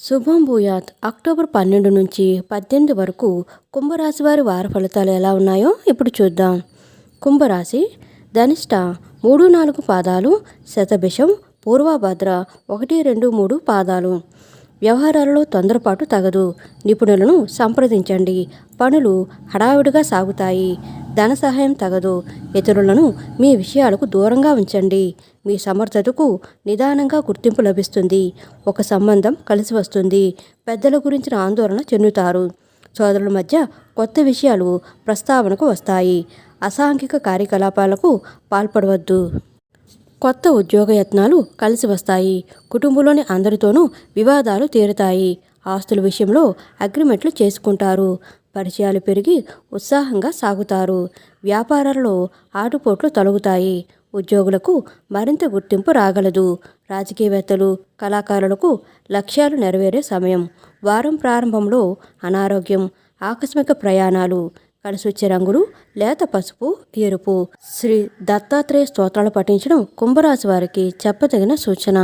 శుభం భూయాత్. అక్టోబర్ 12 నుంచి 18 వరకు కుంభరాశి వారి వార ఫలితాలు ఎలా ఉన్నాయో ఇప్పుడు చూద్దాం. కుంభరాశి: ధనిష్ట 3-4 పాదాలు, శతభిషం, పూర్వభద్ర 1-2-3 పాదాలు. వ్యవహారాలలో తొందరపాటు తగదు. నిపుణులను సంప్రదించండి. పనులు హడావిడిగా సాగుతాయి. ధన సహాయం తగదు. ఇతరులను మీ విషయాలకు దూరంగా ఉంచండి. మీ సమర్థతకు నిదానంగా గుర్తింపు లభిస్తుంది. ఒక సంబంధం కలిసి వస్తుంది. పెద్దల గురించిన ఆందోళన చెందుతారు. సోదరుల మధ్య కొత్త విషయాలు ప్రస్తావనకు వస్తాయి. అసాంఘిక కార్యకలాపాలకు పాల్పడవద్దు. కొత్త ఉద్యోగ యత్నాలు కలిసి వస్తాయి. కుటుంబంలోని అందరితోనూ వివాదాలు తీరుతాయి. ఆస్తుల విషయంలో అగ్రిమెంట్లు చేసుకుంటారు. పరిచయాలు పెరిగి ఉత్సాహంగా సాగుతారు. వ్యాపారాలలో ఆటుపోట్లు తొలగుతాయి. ఉద్యోగులకు మరింత గుర్తింపు రాగలదు. రాజకీయవేత్తలు, కళాకారులకు లక్ష్యాలు నెరవేరే సమయం. వారం ప్రారంభంలో అనారోగ్యం, ఆకస్మిక ప్రయాణాలు. కలిసొచ్చే రంగులు లేత పసుపు, ఎరుపు. శ్రీ దత్తాత్రేయ స్తోత్రాలు పఠించడం కుంభరాశి వారికి చెప్పదగిన సూచన.